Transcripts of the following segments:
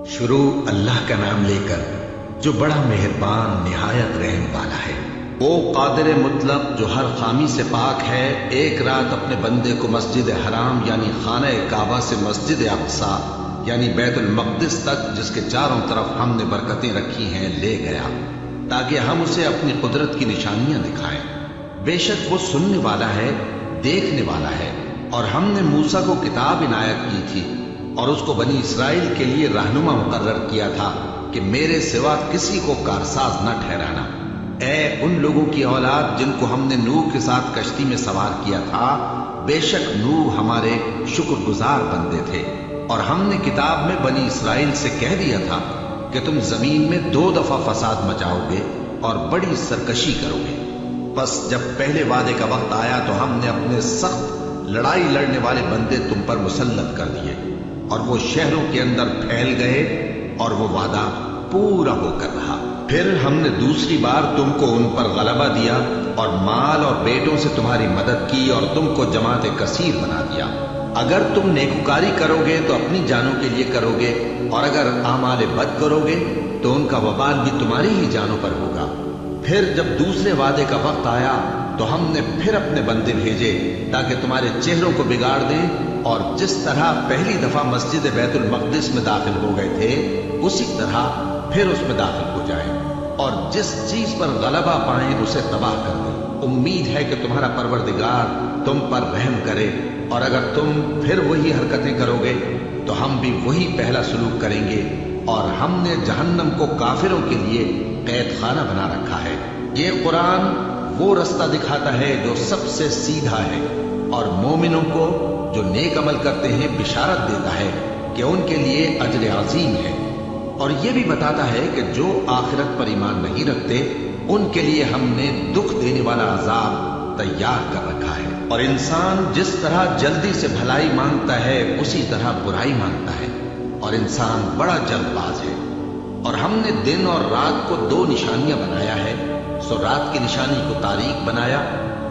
شروع اللہ کا نام لے کر جو بڑا مہربان نہایت رحم والا ہے۔ وہ قادر مطلق جو ہر خامی سے پاک ہے، ایک رات اپنے بندے کو مسجد حرام یعنی خانہ کعبہ سے مسجد اقصی یعنی بیت المقدس تک، جس کے چاروں طرف ہم نے برکتیں رکھی ہیں، لے گیا تاکہ ہم اسے اپنی قدرت کی نشانیاں دکھائیں۔ بے شک وہ سننے والا ہے، دیکھنے والا ہے۔ اور ہم نے موسیٰ کو کتاب عنایت کی تھی اور اس کو بنی اسرائیل کے لیے رہنما مقرر کیا تھا کہ میرے سوا کسی کو کارساز نہ ٹھہرانا۔ اے ان لوگوں کی اولاد جن کو ہم نے نوح کے ساتھ کشتی میں سوار کیا تھا، بے شک نوح ہمارے شکر گزار بندے تھے۔ اور ہم نے کتاب میں بنی اسرائیل سے کہہ دیا تھا کہ تم زمین میں 2 دفعہ فساد مچاؤ گے اور بڑی سرکشی کرو گے۔ بس جب پہلے وعدے کا وقت آیا تو ہم نے اپنے سخت لڑائی لڑنے والے بندے تم پر مسلط کر دیے، اور وہ شہروں کے اندر پھیل گئے اور وہ وعدہ پورا ہو کر رہا۔ پھر ہم نے دوسری بار تم کو ان پر غلبہ دیا اور مال اور بیٹوں سے تمہاری مدد کی اور تم کو جماعت کثیر بنا دیا۔ اگر تم نیکوکاری کرو گے تو اپنی جانوں کے لیے کرو گے، اور اگر اعمال بد کرو گے تو ان کا وبال بھی تمہاری ہی جانوں پر ہوگا۔ پھر جب دوسرے وعدے کا وقت آیا تو ہم نے پھر اپنے بندے بھیجے تاکہ تمہارے چہروں کو بگاڑ دیں، اور جس طرح پہلی دفعہ مسجد بیت المقدس میں داخل ہو گئے تھے اسی طرح پھر اس میں داخل ہو جائیں، اور جس چیز پر غلبہ پائیں اسے تباہ کر دیں۔ امید ہے کہ تمہارا پروردگار تم پر رحم کرے، اور اگر تم پھر وہی حرکتیں کرو گے تو ہم بھی وہی پہلا سلوک کریں گے، اور ہم نے جہنم کو کافروں کے لیے قید خانہ بنا رکھا ہے۔ یہ قرآن وہ رستہ دکھاتا ہے جو سب سے سیدھا ہے، اور مومنوں کو جو نیک عمل کرتے ہیں بشارت دیتا ہے کہ ان کے لیے اجر عظیم ہے، اور یہ بھی بتاتا ہے کہ جو آخرت پر ایمان نہیں رکھتے ان کے لیے ہم نے دکھ دینے والا عذاب تیار کر رکھا ہے۔ اور انسان جس طرح جلدی سے بھلائی مانگتا ہے اسی طرح برائی مانگتا ہے، اور انسان بڑا جلد باز ہے۔ اور ہم نے دن اور رات کو 2 نشانیاں بنایا ہے، سو رات کی نشانی کو تاریک بنایا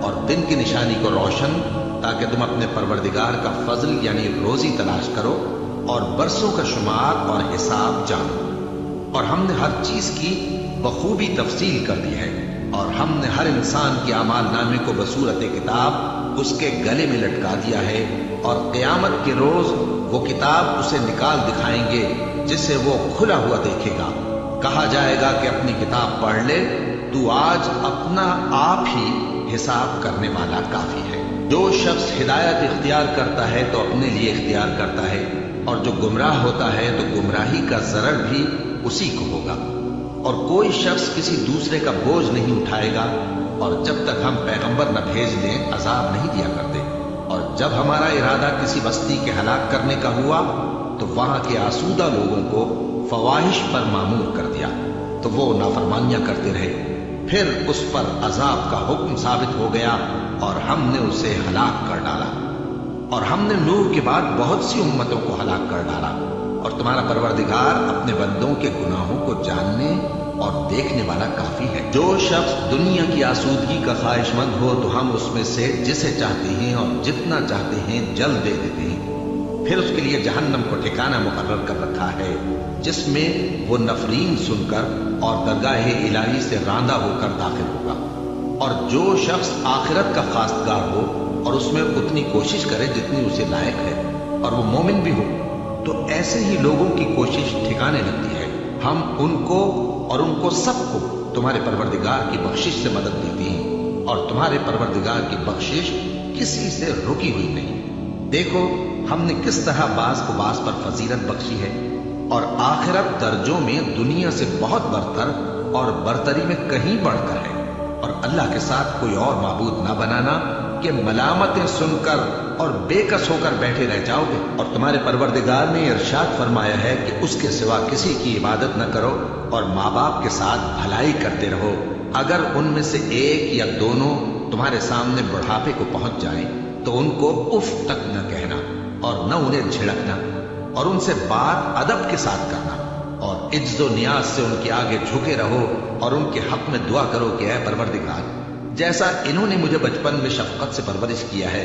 اور دن کی نشانی کو روشن، تاکہ تم اپنے پروردگار کا فضل یعنی روزی تلاش کرو اور برسوں کا شمار اور حساب جانو۔ اور ہم نے ہر چیز کی بخوبی تفصیل کر دی ہے، اور ہم نے ہر انسان کے اعمال نامے کو بصورت کتاب اس کے گلے میں لٹکا دیا ہے، اور قیامت کے روز وہ کتاب اسے نکال دکھائیں گے جسے وہ کھلا ہوا دیکھے گا۔ کہا جائے گا کہ اپنی کتاب پڑھ لے، تو آج اپنا آپ ہی حساب کرنے والا کافی ہے۔ جو شخص ہدایت اختیار کرتا ہے تو اپنے لیے اختیار کرتا ہے، اور جو گمراہ ہوتا ہے تو گمراہی کا ضرر بھی اسی کو ہوگا۔ اور کوئی شخص کسی دوسرے کا بوجھ نہیں اٹھائے گا، اور جب تک ہم پیغمبر نہ بھیج دیں عذاب نہیں دیا کرتے۔ اور جب ہمارا ارادہ کسی بستی کے ہلاک کرنے کا ہوا تو وہاں کے آسودہ لوگوں کو فواحش پر مامور کر دیا، تو وہ نافرمانیاں کرتے رہے۔ پھر اس پر عذاب کا حکم ثابت ہو گیا اور ہم نے اسے ہلاک کر ڈالا۔ اور ہم نے نوح کے بعد بہت سی امتوں کو ہلاک کر ڈالا، اور تمہارا پروردگار اپنے بندوں کے گناہوں کو جاننے اور دیکھنے والا کافی ہے۔ جو شخص دنیا کی آسودگی کا خواہش مند ہو تو ہم اس میں سے جسے چاہتے ہیں اور جتنا چاہتے ہیں جلد دے دیتے ہیں۔ پھر اس کے لیے جہنم کو ٹھکانہ مقرر کر رکھا ہے، جس میں وہ نفرین سن کر اور درگاہ الہی سے راندہ ہو کر داخل ہوگا۔ اور جو شخص آخرت کا خواستگار ہو اور اس میں اتنی کوشش کرے جتنی اسے لائق ہے، اور وہ مومن بھی ہو، تو ایسے ہی لوگوں کی کوشش ٹھکانے لگتی ہے۔ ہم ان کو اور ان کو سب کو تمہارے پروردگار کی بخشش سے مدد دیتی ہیں، اور تمہارے پروردگار کی بخشش کسی سے رکی ہوئی نہیں۔ دیکھو ہم نے کس طرح بعض کو بعض پر فضیلت بخشی ہے، اور آخرت درجوں میں دنیا سے بہت برتر اور برتری میں کہیں بڑھ کر ہے۔ اور اللہ کے ساتھ کوئی اور معبود نہ بنانا کہ ملامتیں سن کر اور بے کس ہو کر بیٹھے رہ جاؤ گے۔ اور تمہارے پروردگار نے ارشاد فرمایا ہے کہ اس کے سوا کسی کی عبادت نہ کرو، اور ماں باپ کے ساتھ بھلائی کرتے رہو۔ اگر ان میں سے ایک یا دونوں تمہارے سامنے بڑھاپے کو پہنچ جائیں تو ان کو اف تک نہ کہنا، اور نہ انہیں جھڑکنا، اور ان سے بات ادب کے ساتھ کرنا، اور عجز و نیاز سے ان کے آگے جھکے رہو، اور ان کے حق میں دعا کرو کہ اے پروردگار، جیسا انہوں نے مجھے بچپن میں شفقت سے پرورش کیا ہے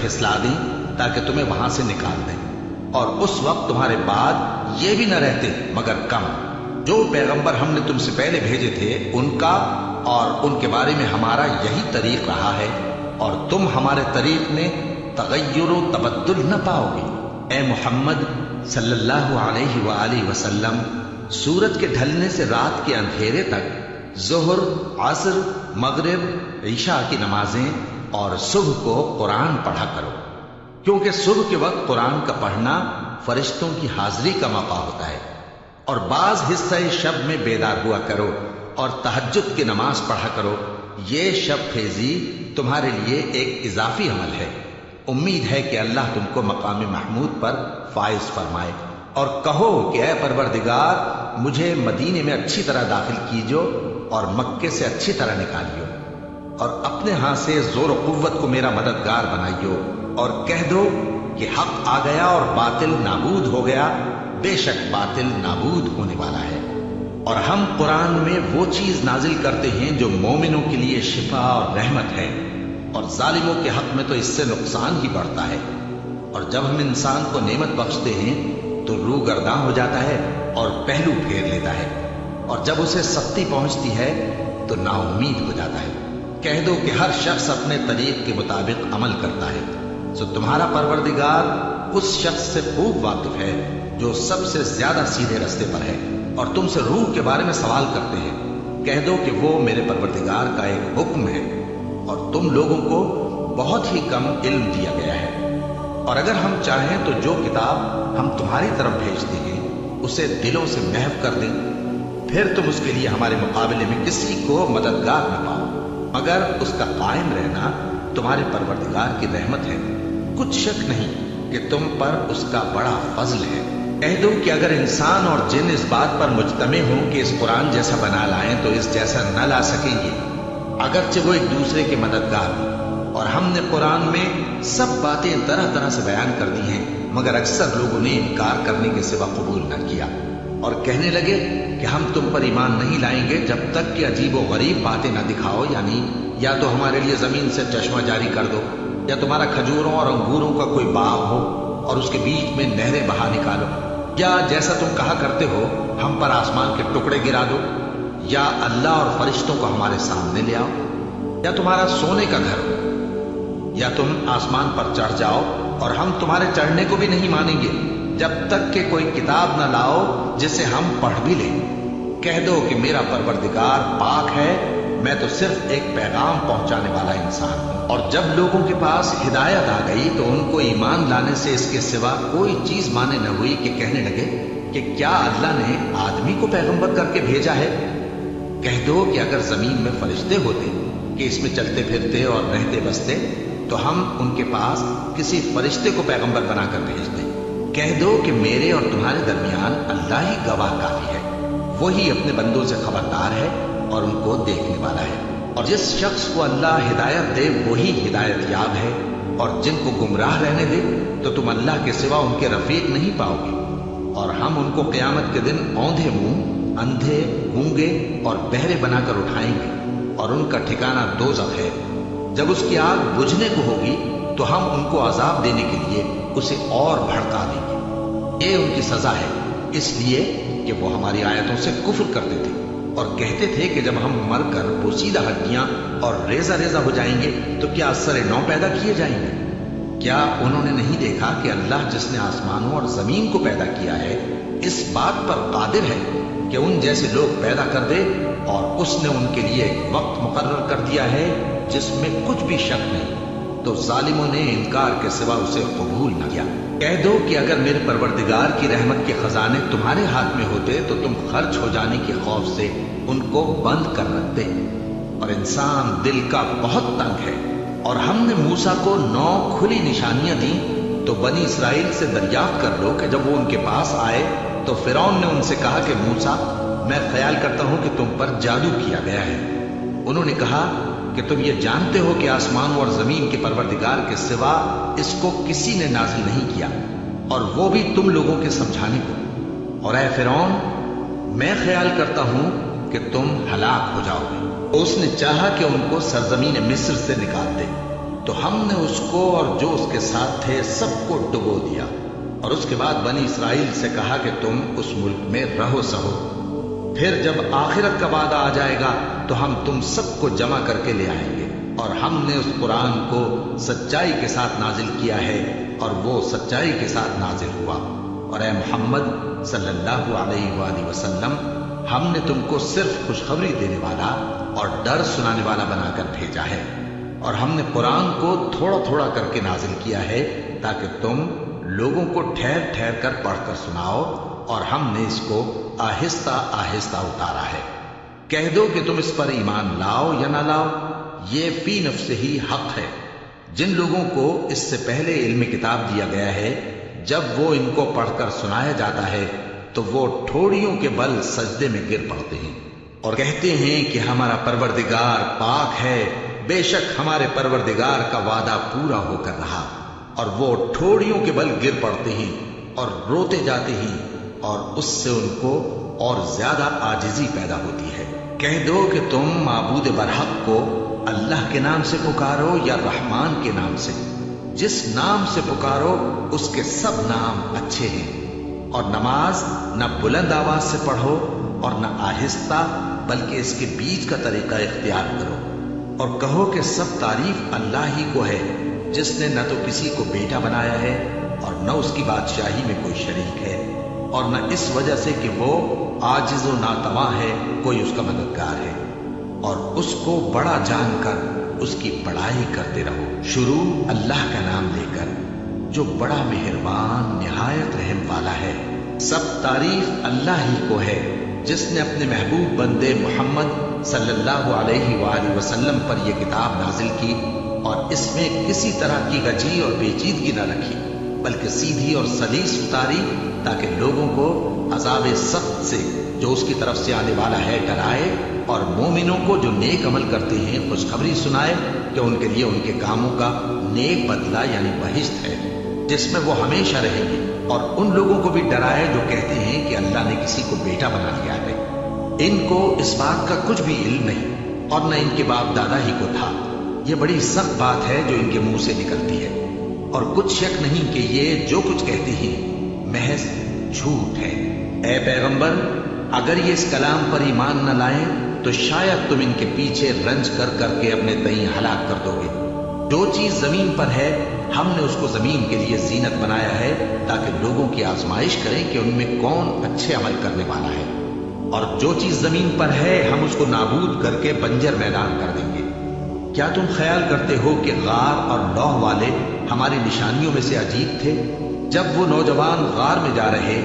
پھسلا دیں تاکہ تمہیں وہاں سے نکال دیں، اور اس وقت تمہارے بعد یہ بھی نہ رہتے مگر کم۔ جو پیغمبر ہم نے تم سے پہلے بھیجے تھے ان کا اور ان کے بارے میں ہمارا یہی طریق رہا ہے، اور تم ہمارے طریق میں تغیر و تبدل نہ پاؤ گے۔ اے محمد صلی اللہ علیہ وآلہ وسلم، سورج کے ڈھلنے سے رات کے اندھیرے تک ظہر، عصر، مغرب، عشاء کی نمازیں اور صبح کو قرآن پڑھا کرو، کیونکہ صبح کے وقت قرآن کا پڑھنا فرشتوں کی حاضری کا موقع ہوتا ہے، اور بعض حصہ شب میں بیدار ہوا کرو اور تہجد کی نماز پڑھا کرو۔ یہ شب خیزی تمہارے لیے ایک اضافی عمل ہے۔ امید ہے کہ اللہ تم کو مقام محمود پر فائز فرمائے، اور کہو کہ اے پروردگار، مجھے مدینے میں اچھی طرح داخل کیجو اور مکے سے اچھی طرح نکالیو، اور اپنے ہاں سے زور و قوت کو میرا مددگار بنائیو، اور کہہ دو کہ حق آ گیا اور باطل نابود ہو گیا، بے شک باطل نابود ہونے والا ہے۔ اور ہم قرآن میں وہ چیز نازل کرتے ہیں جو مومنوں کے لیے شفا اور رحمت ہے، اور ظالموں کے حق میں تو اس سے نقصان ہی بڑھتا ہے۔ اور جب ہم انسان کو نعمت بخشتے ہیں تو روح گرداں ہو جاتا ہے اور پہلو پھیر لیتا ہے، اور جب اسے سختی پہنچتی ہے تو نا امید ہو جاتا ہے۔ کہہ دو کہ ہر شخص اپنے طریق کے مطابق عمل کرتا ہے، سو تمہارا پروردگار اس شخص سے خوب واقف ہے جو سب سے زیادہ سیدھے رستے پر ہے، اور تم سے روح کے بارے میں سوال کرتے ہیں۔ کہہ دو کہ وہ میرے پروردگار کا ایک حکم ہے، اور تم لوگوں کو بہت ہی کم علم دیا گیا ہے۔ اور اگر ہم چاہیں تو جو کتاب ہم تمہاری طرف بھیجتے ہیں اسے دلوں سے محو کر دیں، پھر تم اس کے لیے ہمارے مقابلے میں کسی کو مددگار نہ پاؤ، مگر اس کا قائم رہنا تمہارے پروردگار کی رحمت ہے۔ کچھ شک نہیں کہ تم پر اس کا بڑا فضل ہے۔ کہہ دو کہ اگر انسان اور جن اس بات پر مجتمع ہوں کہ اس قرآن جیسا بنا لائیں تو اس جیسا نہ لا سکیں گے، اگرچہ وہ ایک دوسرے کے مددگار ہوں۔ اور ہم نے قرآن میں سب باتیں طرح طرح سے بیان کر دی ہیں، مگر اکثر لوگوں نے انکار کرنے کے سوا قبول نہ کیا، اور کہنے لگے کہ ہم تم پر ایمان نہیں لائیں گے جب تک کہ عجیب و غریب باتیں نہ دکھاؤ، یعنی یا تو ہمارے لیے زمین سے چشمہ جاری کر دو، یا تمہارا کھجوروں اور انگوروں کا کوئی باغ ہو اور اس کے بیچ میں نہریں بہا نکالو، یا جیسا تم کہا کرتے ہو ہم پر آسمان کے ٹکڑے گرا دو، یا اللہ اور فرشتوں کو ہمارے سامنے لے آؤ، یا تمہارا سونے کا گھر ہو، یا تم آسمان پر چڑھ جاؤ اور ہم تمہارے چڑھنے کو بھی نہیں مانیں گے جب تک کہ کوئی کتاب نہ لاؤ جسے ہم پڑھ بھی لیں۔ کہہ دو کہ میرا پروردگار پاک ہے، میں تو صرف ایک پیغام پہنچانے والا انسان ہوں۔ اور جب لوگوں کے پاس ہدایت آ گئی تو ان کو ایمان لانے سے اس کے سوا کوئی چیز مانے نہ ہوئی کہ کہنے لگے کہ کیا اللہ نے آدمی کو پیغمبر کر کے بھیجا ہے؟ کہہ دو کہ اگر زمین میں فرشتے ہوتے کہ اس میں چلتے پھرتے اور رہتے بستے تو ہم ان کے پاس کسی فرشتے کو پیغمبر بنا کر بھیجتے۔ کہہ دو کہ میرے اور تمہارے درمیان اللہ ہی گواہ کافی ہے، وہی اپنے بندوں سے خبردار ہے اور ان کو دیکھنے والا ہے۔ اور جس شخص کو اللہ ہدایت دے وہی ہدایت یاب ہے، اور جن کو گمراہ رہنے دے تو تم اللہ کے سوا ان کے رفیق نہیں پاؤ گے۔ اور ہم ان کو قیامت کے دن اوندھے منہ، اندھے، گونگے اور بہرے بنا کر اٹھائیں گے، اور ان کا ٹھکانہ دوزخ ہے۔ جب اس کی آگ بجھنے کو ہوگی تو ہم ان کو عذاب دینے کے لیے اسے اور بھڑکا دیں گے۔ یہ ان کی سزا ہے، اس لیے کہ وہ ہماری آیتوں سے کفر کرتے تھے اور کہتے تھے کہ جب ہم مر کر بوسیدہ ہڈیاں اور ریزہ ریزہ ہو جائیں گے تو کیا اثر نو پیدا کیے جائیں گے؟ کیا انہوں نے نہیں دیکھا کہ اللہ جس نے آسمانوں اور زمین کو پیدا کیا ہے اس بات پر قادر ہے کہ ان جیسے لوگ پیدا کر دے، اور اس نے ان کے لیے ایک وقت مقرر کر دیا ہے جس میں کچھ بھی شک نہیں، تو ظالموں نے انکار کے سوا اسے قبول نہ کیا۔ کہہ دو کہ اگر میرے پروردگار کی رحمت کے خزانے تمہارے ہاتھ میں ہوتے تو تم خرچ ہو جانے کے خوف سے ان کو بند کر رکھتے، اور انسان دل کا بہت تنگ ہے۔ اور ہم نے موسیٰ کو 9 کھلی نشانیاں دیں، تو بنی اسرائیل سے دریافت کر لو کہ جب وہ ان کے پاس آئے تو فرعون نے ان سے کہا کہ موسیٰ، میں خیال کرتا ہوں کہ تم پر جادو کیا گیا ہے۔ انہوں نے کہا کہ تم یہ جانتے ہو کہ آسمانوں اور زمین کے پروردگار کے سوا اس کو کسی نے نازل نہیں کیا، اور وہ بھی تم لوگوں کے سمجھانے کو۔ اور اے فرعون، میں خیال کرتا ہوں کہ تم ہلاک ہو جاؤ گے۔ اس نے چاہا کہ ان کو سرزمین مصر سے نکال دے، تو ہم نے اس کو اور جو اس کے ساتھ تھے سب کو ڈبو دیا، اور اس کے بعد بنی اسرائیل سے کہا کہ تم اس ملک میں رہو سہو، پھر جب آخرت کا وعدہ آ جائے گا تو ہم تم سب کو جمع کر کے لے آئیں گے۔ اور ہم نے اس قرآن کو سچائی کے ساتھ نازل کیا ہے، اور وہ سچائی کے ساتھ نازل ہوا۔ اور اے محمد صلی اللہ علیہ وآلہ وسلم، ہم نے تم کو صرف خوشخبری دینے والا اور ڈر سنانے والا بنا کر بھیجا ہے، اور ہم نے قرآن کو تھوڑا تھوڑا کر کے نازل کیا ہے تاکہ تم لوگوں کو ٹھہر ٹھہر کر پڑھ کر سناؤ، اور ہم نے اس کو آہستہ آہستہ اتارا ہے۔ کہہ دو کہ تم اس پر ایمان لاؤ یا نہ لاؤ، یہ فی نفسہ ہی حق ہے۔ جن لوگوں کو اس سے پہلے علم کتاب دیا گیا ہے، جب وہ ان کو پڑھ کر سنایا جاتا ہے تو وہ ٹھوڑیوں کے بل سجدے میں گر پڑتے ہیں اور کہتے ہیں کہ ہمارا پروردگار پاک ہے، بے شک ہمارے پروردگار کا وعدہ پورا ہو کر رہا، اور وہ ٹھوڑیوں کے بل گر پڑتے ہیں اور روتے جاتے ہیں، اور اس سے ان کو اور زیادہ عاجزی پیدا ہوتی ہے۔ کہہ دو کہ تم معبود برحق کو اللہ کے نام سے پکارو یا رحمان کے نام سے، جس نام سے پکارو اس کے سب نام اچھے ہیں، اور نماز نہ بلند آواز سے پڑھو اور نہ آہستہ، بلکہ اس کے بیچ کا طریقہ اختیار کرو، اور کہو کہ سب تعریف اللہ ہی کو ہے، جس نے نہ تو کسی کو بیٹا بنایا ہے اور نہ اس کی بادشاہی میں کوئی شریک ہے، اور نہ اس وجہ سے کہ وہ عاجز و ناتواں ہے کوئی اس کا مددگار ہے، اور اس کو بڑا جان کر اس کی بڑائی کرتے رہو۔ شروع اللہ کا نام لے کر جو بڑا مہربان نہایت رحم والا ہے۔ سب تعریف اللہ ہی کو ہے، جس نے اپنے محبوب بندے محمد صلی اللہ علیہ وآلہ وسلم پر یہ کتاب نازل کی، اور اس میں کسی طرح کی غجی اور پیچیدگی نہ رکھی، بلکہ سیدھی اور سلیس اتاری تاکہ لوگوں کو عذاب سخت سے جو اس کی طرف سے آنے والا ہے ڈرائے، اور مومنوں کو جو نیک عمل کرتے ہیں خوشخبری سنائے کہ ان کے لیے ان کے کاموں کا نیک بدلہ یعنی بہشت ہے جس میں وہ ہمیشہ رہیں گے، اور ان لوگوں کو بھی ڈرائے جو کہتے ہیں کہ اللہ نے کسی کو بیٹا بنا لیا ہے۔ ان کو اس بات کا کچھ بھی علم نہیں، اور نہ ان کے باپ دادا ہی کو تھا۔ یہ بڑی سخت بات ہے جو ان کے منہ سے نکلتی ہے، اور کچھ شک نہیں کہ یہ جو کچھ کہتے ہیں محض جھوٹ ہے۔ اے پیغمبر، اگر یہ اس کلام پر ایمان نہ لائیں تو شاید تم ان کے پیچھے رنج کر کر کے اپنے تئیں ہلاک کر دو گے۔ جو چیز زمین پر ہے ہم نے اس کو زمین کے لیے زینت بنایا ہے تاکہ لوگوں کی آزمائش کریں کہ ان میں کون اچھے عمل کرنے والا ہے، اور جو چیز زمین پر ہے ہم اس کو نابود کر کے بنجر میدان کر دیں گے۔ کیا تم خیال کرتے ہو کہ غار اور لوح والے ہماری نشانیوں میں سے عجیب تھے؟ جب وہ نوجوان غار میں جا رہے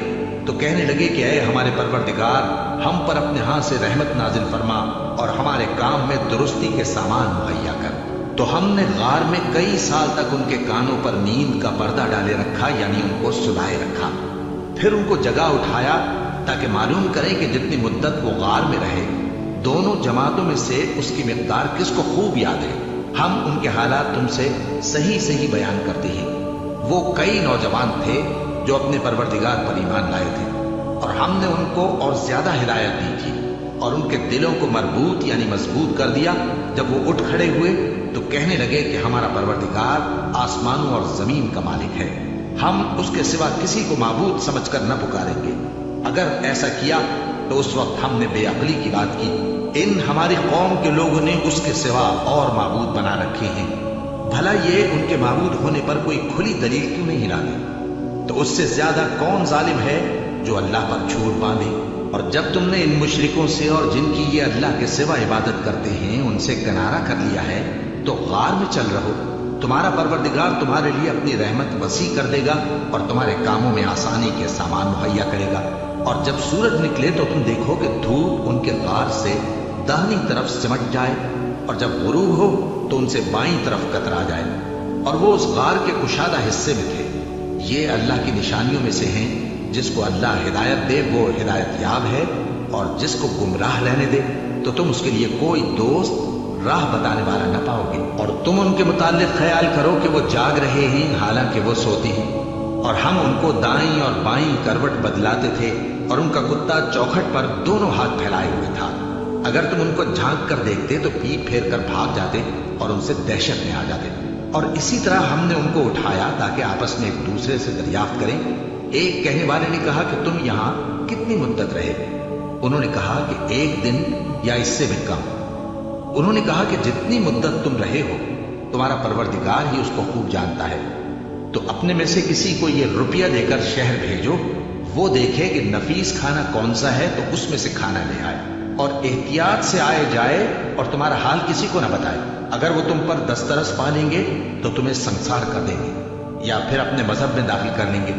تو کہنے لگے کہ اے ہمارے پروردگار، ہم پر اپنے ہاں سے رحمت نازل فرما اور ہمارے کام میں درستی کے سامان مہیا کر۔ تو ہم نے غار میں کئی سال تک ان کے کانوں پر نیند کا پردہ ڈالے رکھا، یعنی ان کو سلائے رکھا، پھر ان کو جگہ اٹھایا تاکہ معلوم کریں کہ جتنی مدت وہ غار میں رہے دونوں جماعتوں میں سے اس کی مقدار کس کو خوب یاد ہے۔ ہم ان کے حالات تم سے صحیح صحیح بیان کرتے ہیں۔ وہ کئی نوجوان تھے جو اپنے پروردگار پر ایمان لائے تھے، اور ہم نے ان کو اور زیادہ ہدایت دی تھی، اور ان کے دلوں کو مربوط یعنی مضبوط کر دیا۔ جب وہ اٹھ کھڑے ہوئے تو کہنے لگے کہ ہمارا پروردگار آسمانوں اور زمین کا مالک ہے، ہم اس کے سوا کسی کو معبود سمجھ کر نہ پکاریں گے۔ اگر ایسا کیا تو اس وقت ہم نے بے عقلی کی بات کی۔ ان ہماری قوم کے لوگوں نے اس کے سوا اور معبود بنا رکھے ہیں، بھلا یہ ان کے معبود ہونے پر کوئی کھلی دلیل کیوں نہیں لاتے؟ تو اس سے زیادہ کون ظالم ہے جو اللہ پر جھوٹ باندھے؟ اور جب تم نے ان مشرکوں سے اور جن کی یہ اللہ کے سوا عبادت کرتے ہیں ان سے کنارہ کر لیا ہے تو غار میں چل رہو، تمہارا پروردگار تمہارے لیے اپنی رحمت وسیع کر دے گا اور تمہارے کاموں میں آسانی کے سامان مہیا کرے گا۔ اور جب سورج نکلے تو تم دیکھو کہ دھوپ ان کے غار سے داہنی طرف سمٹ جائے، اور جب غروب ہو تو ان سے بائیں طرف کترا جائے، اور وہ اس غار کے کشادہ حصے میں تھے۔ یہ اللہ کی نشانیوں میں سے ہیں، جس کو اللہ ہدایت دے وہ ہدایت یاب ہے، اور جس کو گمراہ رہنے دے تو تم اس کے لیے کوئی دوست راہ بتانے والا نہ پاؤ گے۔ اور تم ان کے متعلق خیال کرو کہ وہ جاگ رہے ہیں حالانکہ وہ سوتے ہیں، اور ہم ان کو دائیں اور بائیں کروٹ بدلاتے تھے، اور ان کا کتا چوکھٹ پر دونوں ہاتھ پھیلائے ہوئے تھا۔ اگر تم ان کو جھانک کر دیکھتے تو پیٹ پھیر کر بھاگ جاتے اور ان سے دہشت میں آ جاتے۔ اور اسی طرح ہم نے ان کو اٹھایا تاکہ آپس میں ایک دوسرے سے دریافت کریں۔ ایک کہنے والے نے کہا کہ تم یہاں کتنی مدت رہے؟ انہوں نے کہا کہ 1 دن یا اس سے بھی کم۔ انہوں نے کہا کہ جتنی مدت تم رہے ہو تمہارا پروردگار ہی اس کو خوب جانتا ہے، تو اپنے میں سے کسی کو یہ روپیہ دے کر شہر بھیجو، وہ دیکھے کہ نفیس کھانا کون سا ہے تو اس میں سے کھانا لے آئے، اور احتیاط سے آئے جائے اور تمہارا حال کسی کو نہ بتائے۔ اگر وہ تم پر دسترس پا لیں گے تو تمہیں سنسار کر دیں گے یا پھر اپنے مذہب میں داخل کر لیں گے،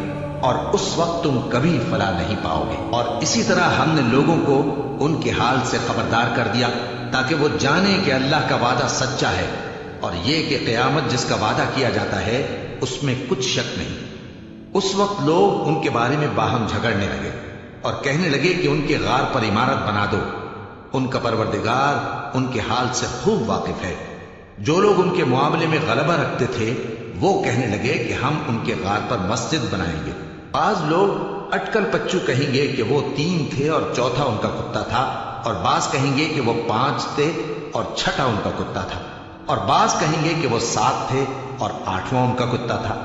اور اس وقت تم کبھی فلاح نہیں پاؤ گے۔ اور اسی طرح ہم نے لوگوں کو ان کے حال سے خبردار کر دیا تاکہ وہ جانیں کہ اللہ کا وعدہ سچا ہے، اور یہ کہ قیامت جس کا وعدہ کیا جاتا ہے اس میں کچھ شک نہیں۔ اس وقت لوگ ان کے بارے میں باہم جھگڑنے لگے اور کہنے لگے کہ ان کے غار پر عمارت بنا دو، ان کا پروردگار ان کے حال سے خوب واقف ہے۔ جو لوگ ان کے معاملے میں غلبہ رکھتے تھے وہ کہنے لگے کہ ہم ان کے غار پر مسجد بنائیں گے۔ بعض لوگ اٹکل پچو کہیں گے کہ وہ 3 تھے اور چوتھا ان کا کتا تھا، اور بعض کہیں گے کہ وہ 5 تھے اور چھٹا ان کا کتا تھا، اور بعض کہیں گے کہ وہ 7 تھے اور 8واں ان کا کتا تھا۔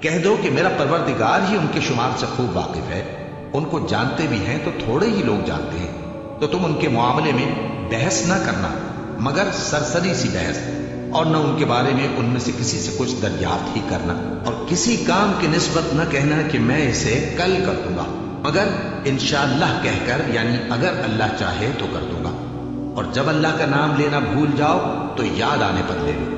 کہہ دو کہ میرا پروردگار ہی ان کے شمار سے خوب واقف ہے، ان کو جانتے بھی ہیں تو تھوڑے ہی لوگ جانتے ہیں، تو تم ان کے معاملے میں بحث نہ کرنا مگر سرسری سی بحث، اور نہ ان کے بارے میں ان میں سے کسی سے کچھ دریافت ہی کرنا، اور کسی کام کی نسبت نہ کہنا کہ میں اسے کل کر دوں گا، مگر انشاءاللہ کہہ کر، یعنی اگر اللہ چاہے تو کر دوں گا، اور جب اللہ کا نام لینا بھول جاؤ تو یاد آنے پر لے لو،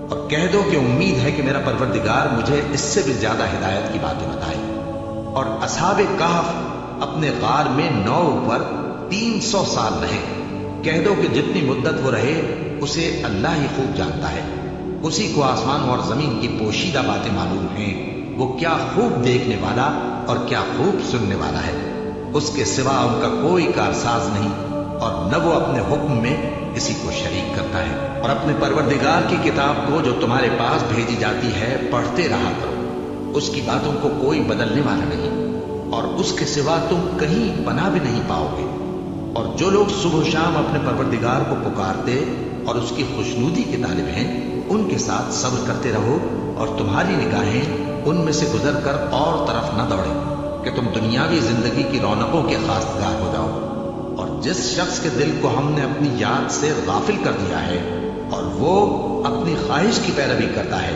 اور کہہ دو کہ امید ہے کہ میرا پروردگار مجھے اس سے بھی زیادہ ہدایت کی باتیں بتائے۔ اور اصحاب کہف اپنے غار میں 9 پر 300 سال رہے۔ کہہ دو کہ جتنی مدت وہ رہے اسے اللہ ہی خوب جانتا ہے، اسی کو آسمان اور زمین کی پوشیدہ باتیں معلوم ہیں، وہ کیا خوب دیکھنے والا اور کیا خوب سننے والا ہے۔ اس کے سوا ان کا کوئی کارساز نہیں، اور نہ وہ اپنے حکم میں کسی کو شریک کرتا ہے۔ اور اپنے پروردگار کی کتاب کو جو تمہارے پاس بھیجی جاتی ہے پڑھتے رہا کرو، اس کی باتوں کو کوئی بدلنے والا نہیں، اور اس کے سوا تم کہیں پناہ بھی نہیں پاؤ گے۔ اور جو لوگ صبح و شام اپنے پروردگار کو پکارتے اور اس کی خوشنودی کے طالب ہیں، ان کے ساتھ صبر کرتے رہو، اور تمہاری نگاہیں ان میں سے گزر کر اور طرف نہ دوڑیں کہ تم دنیاوی زندگی کی رونقوں کے خواستگار ہو جاؤ۔ اور جس شخص کے دل کو ہم نے اپنی یاد سے غافل کر دیا ہے اور وہ اپنی خواہش کی پیروی کرتا ہے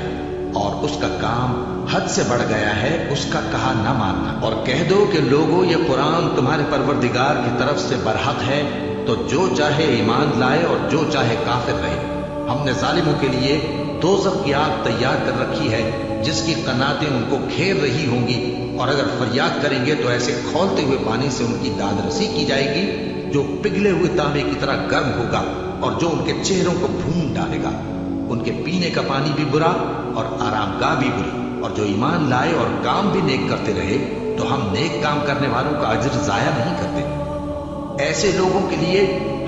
اور اس کا کام حد سے بڑھ گیا ہے، اس کا کہا نہ ماننا۔ اور کہہ دو کہ لوگوں یہ قرآن تمہارے پروردگار کی طرف سے برحق ہے، تو جو چاہے ایمان لائے اور جو چاہے کافر رہے۔ ہم نے ظالموں کے لیے دوزخ کی آگ تیار کر رکھی ہے جس کی قناتیں ان کو گھیر رہی ہوں گی، اور اگر فریاد کریں گے تو ایسے کھولتے ہوئے پانی سے ان کی داد رسی کی جائے گی جو پگھلے ہوئے تانبے کی طرح گرم ہوگا، اور جو ان کے چہروں کو بھون ڈالے گا۔ ان کے پینے کا پانی بھی برا اور آرام گاہ بھی بری۔ اور جو ایمان لائے اور کام بھی نیک کرتے رہے تو ہم نیک کام کرنے والوں کا اجر ضائع نہیں کرتے۔ ایسے لوگوں کے لیے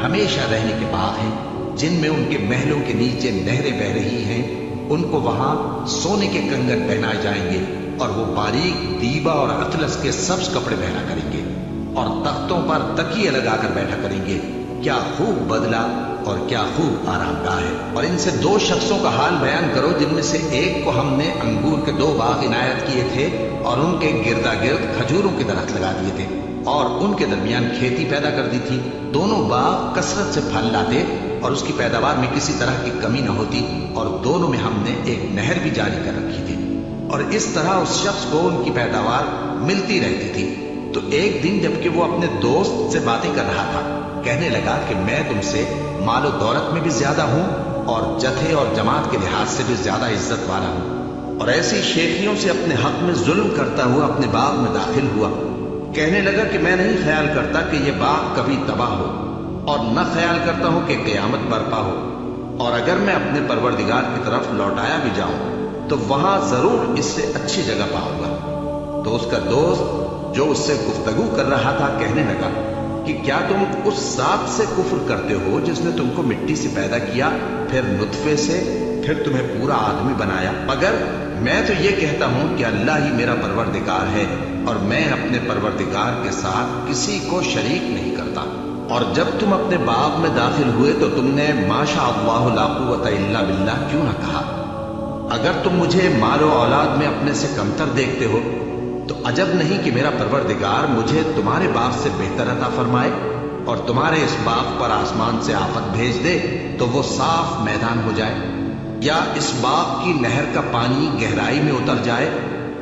ہمیشہ رہنے کے باغ ہیں جن میں ان کے محلوں کے نیچے نہریں بہ رہی ہیں، ان کو وہاں سونے کے کنگن پہنائے جائیں گے، اور وہ باریک دیبا اور اطلس کے سبز کپڑے پہنا کریں گے، اور تختوں پر تکیے لگا کر بیٹھا کریں گے۔ کیا خوب بدلہ اور کیا خوب آرام گاہ ہے۔ اور ان سے 2 شخصوں کا حال بیان کرو جن میں سے ایک کو ہم نے انگور کے 2 باغ عنایت کیے تھے اور ان کے گردا گرد کھجوروں کے درخت لگا دیے تھے، اور ان کے درمیان کھیتی پیدا کر دی تھی۔ دونوں باغ کثرت سے پھل لاتے اور اس کی پیداوار میں کسی طرح کی کمی نہ ہوتی، اور دونوں میں ہم نے ایک نہر بھی جاری کر رکھی تھی، اور اس طرح اس شخص کو ان کی پیداوار ملتی رہتی تھی۔ تو ایک دن جبکہ وہ اپنے دوست سے باتیں کر رہا تھا، کہنے لگا کہ میں تم سے مال و دولت میں بھی زیادہ ہوں اور جتھے اور جماعت کے لحاظ سے بھی زیادہ عزت والا ہوں، اور ایسی شیخیوں سے اپنے حق میں ظلم کرتا ہوا اپنے باغ میں داخل ہوا۔ کہنے لگا کہ میں نہیں خیال کرتا کہ یہ باغ کبھی تباہ ہو، اور نہ خیال کرتا ہوں کہ قیامت برپا ہو، اور اگر میں اپنے پروردگار کی طرف لوٹایا بھی جاؤں تو وہاں ضرور اس سے اچھی جگہ پاؤں گا۔ تو اس کا دوست جو اس سے گفتگو کر رہا تھا کہنے لگا کہ کیا تم اس ذات سے کفر کرتے ہو جس نے تم کو مٹی سے پیدا کیا، پھر نطفے سے، پھر تمہیں پورا آدمی بنایا؟ مگر میں تو یہ کہتا ہوں کہ اللہ ہی میرا پروردگار ہے، اور میں اپنے پروردگار کے ساتھ کسی کو شریک نہیں کرتا۔ اور جب تم اپنے باغ میں داخل ہوئے تو تم نے ما شاء اللہ لا قوت الا باللہ کیوں نہ کہا؟ اگر تم مجھے مال و اولاد میں اپنے سے کمتر دیکھتے ہو تو عجب نہیں کہ میرا پروردگار مجھے تمہارے باغ سے بہتر عطا فرمائے اور تمہارے اس باغ پر آسمان سے آفت بھیج دے تو وہ صاف میدان ہو جائے، یا اس باغ کی نہر کا پانی گہرائی میں اتر جائے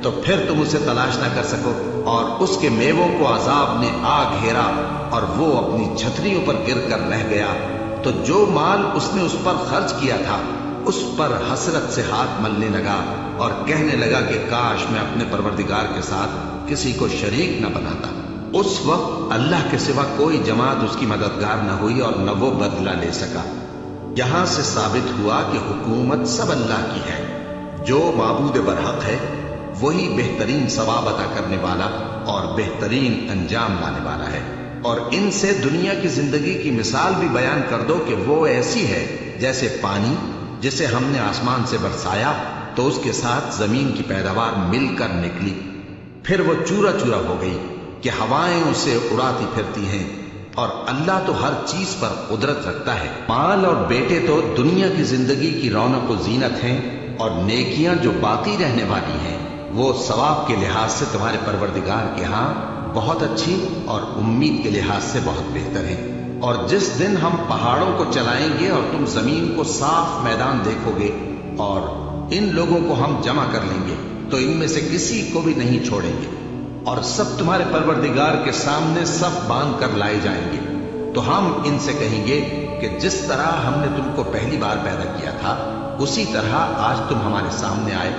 تو پھر تم اسے تلاش نہ کر سکو، اور اس کے میووں کو عذاب نے آ گھیرا اور وہ اپنی چھتریوں پر گر کر رہ گیا، تو جو مال اس نے اس پر خرچ کیا تھا اس پر حسرت سے ہاتھ ملنے لگا اور کہنے لگا کہ کاش میں اپنے پروردگار کے ساتھ کسی کو شریک نہ بناتا۔ اس وقت اللہ کے سوا کوئی جماعت اس کی مددگار نہ ہوئی اور نہ وہ بدلہ لے سکا۔ یہاں سے ثابت ہوا کہ حکومت سب اللہ کی ہے، جو معبود برحق ہے وہی بہترین ثواب عطا کرنے والا اور بہترین انجام لانے والا ہے۔ اور ان سے دنیا کی زندگی کی مثال بھی بیان کر دو کہ وہ ایسی ہے جیسے پانی جسے ہم نے آسمان سے برسایا تو اس کے ساتھ زمین کی پیداوار مل کر نکلی، پھر وہ چورا چورا ہو گئی کہ ہوائیں اسے اڑاتی پھرتی ہیں، اور اللہ تو ہر چیز پر قدرت رکھتا ہے۔ مال اور بیٹے تو دنیا کی زندگی کی رونق و زینت ہیں، اور نیکیاں جو باقی رہنے والی ہیں وہ ثواب کے لحاظ سے تمہارے پروردگار کے ہاں بہت اچھی اور امید کے لحاظ سے بہت بہتر ہے۔ اور جس دن ہم پہاڑوں کو چلائیں گے اور تم زمین کو صاف میدان دیکھو گے اور ان لوگوں کو ہم جمع کر لیں گے تو ان میں سے کسی کو بھی نہیں چھوڑیں گے، اور سب تمہارے پروردگار کے سامنے صف باندھ کر لائے جائیں گے، تو ہم ان سے کہیں گے کہ جس طرح ہم نے تم کو پہلی بار پیدا کیا تھا اسی طرح آج تم ہمارے سامنے آئے،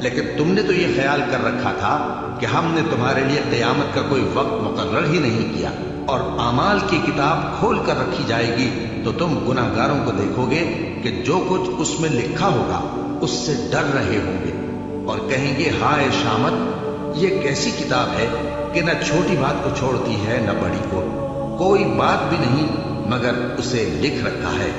لیکن تم نے تو یہ خیال کر رکھا تھا کہ ہم نے تمہارے لیے قیامت کا کوئی وقت مقرر ہی نہیں کیا، اور اعمال کی کتاب کھول کر رکھی جائے گی تو تم گناہ گاروں کو دیکھو گے کہ جو کچھ اس میں لکھا ہوگا اس سے ڈر رہے ہوں گے، اور کہیں گے ہائے شامت، یہ کیسی کتاب ہے کہ نہ چھوٹی بات کو چھوڑتی ہے نہ بڑی کو، کوئی بات بھی نہیں مگر اسے لکھ رکھا ہے،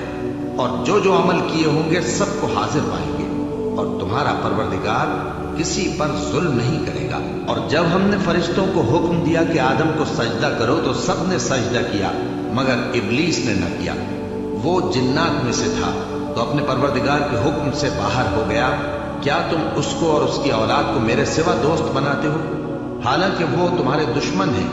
اور جو جو عمل کیے ہوں گے سب کو حاضر پائیں گے، اور تمہارا پروردگار کسی پر ظلم نہیں کرے گا۔ اور جب ہم نے فرشتوں کو حکم دیا کہ آدم کو سجدہ کرو تو سب نے سجدہ کیا مگر ابلیس نے نہ کیا، وہ جنات میں سے تھا تو اپنے پروردگار کے حکم سے باہر ہو گیا۔ کیا تم اس کو اور اس کی اولاد کو میرے سوا دوست بناتے ہو، حالانکہ وہ تمہارے دشمن ہیں،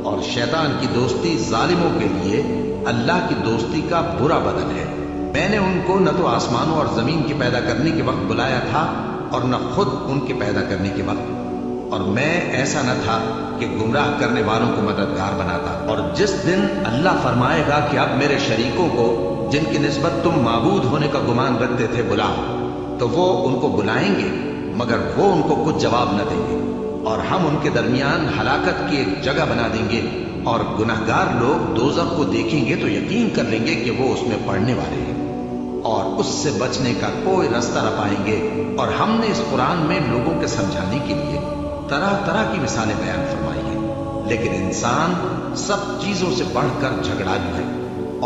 اور شیطان کی دوستی ظالموں کے لیے اللہ کی دوستی کا برا بدل ہے۔ میں نے ان کو نہ تو آسمانوں اور زمین کے پیدا کرنے کے وقت بلایا تھا اور نہ خود ان کے پیدا کرنے کے وقت، اور میں ایسا نہ تھا کہ گمراہ کرنے والوں کو مددگار بناتا۔ اور جس دن اللہ فرمائے گا کہ اب میرے شریکوں کو جن کی نسبت تم معبود ہونے کا گمان رکھتے تھے بلاؤ، تو وہ ان کو بلائیں گے مگر وہ ان کو کچھ جواب نہ دیں گے، اور ہم ان کے درمیان ہلاکت کی ایک جگہ بنا دیں گے، اور گناہگار لوگ دوزخ کو دیکھیں گے تو یقین کر لیں گے کہ وہ اس میں پڑنے والے ہیں، اور اس سے بچنے کا کوئی راستہ نہ پائیں گے۔ اور ہم نے اس قرآن میں لوگوں کے سمجھانے کے لیے طرح طرح کی مثالیں بیان فرمائی ہیں، لیکن انسان سب چیزوں سے بڑھ کر جھگڑالو ہے،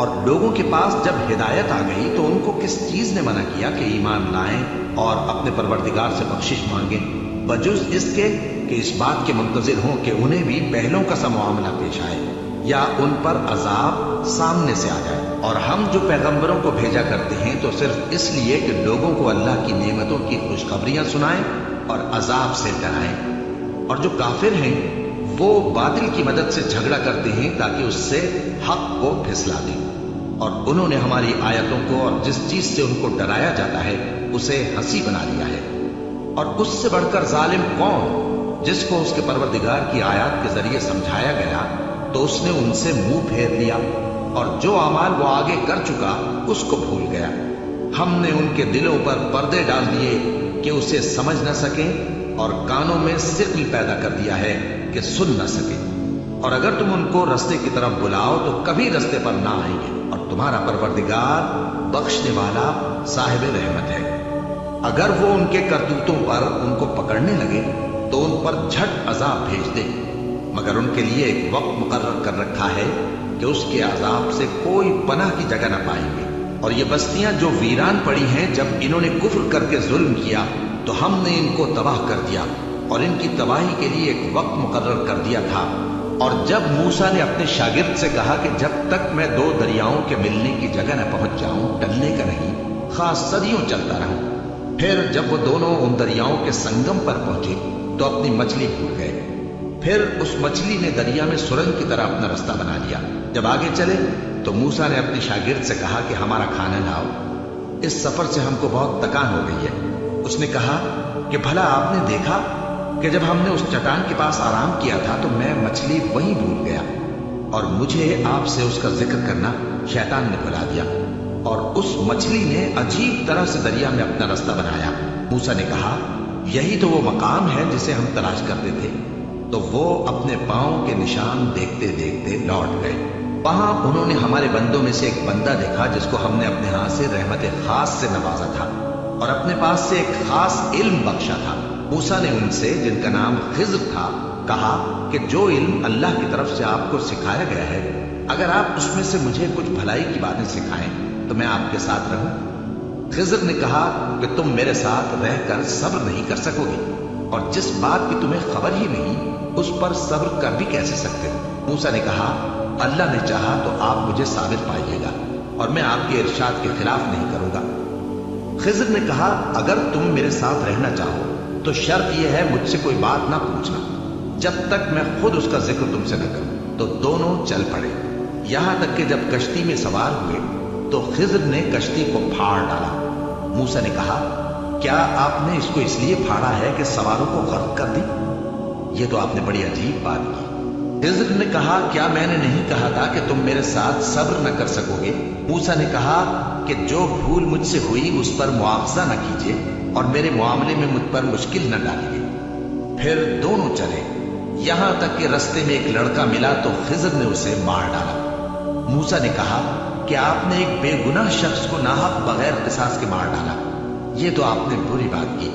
اور لوگوں کے پاس جب ہدایت آ گئی تو ان کو کس چیز نے منع کیا کہ ایمان لائیں اور اپنے پروردگار سے بخشش مانگیں، بجز اس کے کہ اس بات کے منتظر ہوں کہ انہیں بھی پہلوں کا سا معاملہ پیش آئے یا ان پر عذاب سامنے سے آ جائے۔ اور ہم جو پیغمبروں کو بھیجا کرتے ہیں تو صرف اس لیے کہ لوگوں کو اللہ کی نعمتوں کی خوشخبریاں سنائیں اور عذاب سے ڈرائیں، اور جو کافر ہیں وہ باطل کی مدد سے جھگڑا کرتے ہیں تاکہ اس سے حق کو پھسلا دیں، اور انہوں نے ہماری آیتوں کو اور جس چیز سے ان کو ڈرایا جاتا ہے اسے ہنسی بنا لیا ہے۔ اور اس سے بڑھ کر ظالم کون، جس کو اس کے پروردگار کی آیات کے ذریعے سمجھایا گیا تو اس نے ان سے منہ پھیر لیا، اور جو اعمال وہ آگے کر چکا اس کو بھول گیا۔ ہم نے ان کے دلوں پر پردے ڈال دیے کہ اسے سمجھ نہ سکیں، اور کانوں میں ثقل پیدا کر دیا ہے کہ سن نہ سکیں، اور اگر تم ان کو رستے کی طرف بلاؤ تو کبھی رستے پر نہ آئیں گے، اور تمہارا پروردگار بخشنے والا صاحب رحمت ہے۔ اگر وہ ان کے کرتوتوں پر ان کو پکڑنے لگے تو ان پر جھٹ عذاب بھیج دے، مگر ان کے لیے ایک وقت مقرر کر رکھا ہے کہ اس کے عذاب سے کوئی پناہ کی جگہ نہ پائیں گے۔ اور یہ بستیاں جو ویران پڑی ہیں، جب انہوں نے کفر کر کے ظلم کیا تو ہم نے ان کو تباہ کر دیا، اور ان کی تباہی کے لیے ایک وقت مقرر کر دیا تھا۔ اور جب موسیٰ نے اپنے شاگرد سے کہا کہ جب تک میں دو دریاؤں کے ملنے کی جگہ نہ پہنچ جاؤں ٹلنے کا نہیں، خاص صدیوں چلتا رہوں، پھر جب وہ دونوں ان دریاؤں کے سنگم پر پہنچے تو اپنی مچھلی بھول گئے۔ پھر اس مچھلی نے دریا میں سرنگ کی طرح اپنا رستہ بنا لیا۔ جب آگے چلے تو موسیٰ نے اپنی شاگرد سے کہا کہ ہمارا کھانا لاؤ، اس سفر سے ہم کو بہت تکان ہو گئی ہے۔ اس نے کہا کہ بھلا آپ نے دیکھا کہ جب ہم نے اس چٹان کے پاس آرام کیا تھا تو میں مچھلی وہیں بھول گیا، اور مجھے آپ سے اس کا ذکر کرنا شیطان نے بھلا دیا، اور اس مچھلی نے عجیب طرح سے دریا میں اپنا رستہ بنایا۔ موسیٰ نے کہا یہی تو وہ مقام ہے جسے ہم تلاش کرتے تھے۔ تو وہ اپنے پاؤں کے نشان دیکھتے دیکھتے لوٹ گئے۔ وہاں انہوں نے ہمارے بندوں میں سے ایک بندہ دیکھا جس کو ہم نے اپنے ہاں سے رحمت خاص سے نوازا تھا اور اپنے پاس سے ایک خاص علم بخشا تھا۔ موسیٰ نے ان سے جن کا نام خضر تھا کہا کہ جو علم اللہ کی طرف سے آپ کو سکھایا گیا ہے، اگر آپ اس میں سے مجھے کچھ بھلائی کی باتیں سکھائیں تو میں آپ کے ساتھ رہوں۔ خضر نے کہا کہ تم میرے ساتھ رہ کر صبر نہیں کر سکو گے، اور جس بات کی تمہیں خبر ہی نہیں اس پر صبر کر بھی کیسے سکتے ہو؟ موسیٰ نے کہا اللہ نے چاہا تو آپ مجھے صابر پائیے گا، اور میں آپ کے ارشاد کے خلاف نہیں کروں گا۔ خضر نے کہا اگر تم میرے ساتھ رہنا چاہو تو شرط یہ ہے مجھ سے کوئی بات نہ پوچھنا جب تک میں خود اس کا ذکر تم سے نہ کروں۔ تو دونوں چل پڑے، یہاں تک کہ جب کشتی میں سوار ہوئے تو خضر نے کشتی کو پھاڑ ڈالا۔ موسیٰ نے کہا کیا آپ نے اس کو اس لیے پھاڑا ہے کہ سواروں کو غرق کر دیں؟ یہ تو آپ نے بڑی عجیب بات کی۔ خضر نے کہا کیا میں نے نہیں کہا تھا کہ تم میرے ساتھ صبر نہ کر سکو گے؟ موسیٰ نے کہا کہ جو بھول مجھ سے ہوئی اس پر مواخذہ نہ کیجیے اور میرے معاملے میں مجھ پر مشکل نہ ڈالیے۔ پھر دونوں چلے، یہاں تک کہ رستے میں ایک لڑکا ملا تو خضر نے اسے مار ڈالا۔ موسیٰ نے کہا کہ آپ نے ایک بے گناہ شخص کو ناحق بغیر قصاص کے مار ڈالا، یہ تو آپ نے بری بات کی۔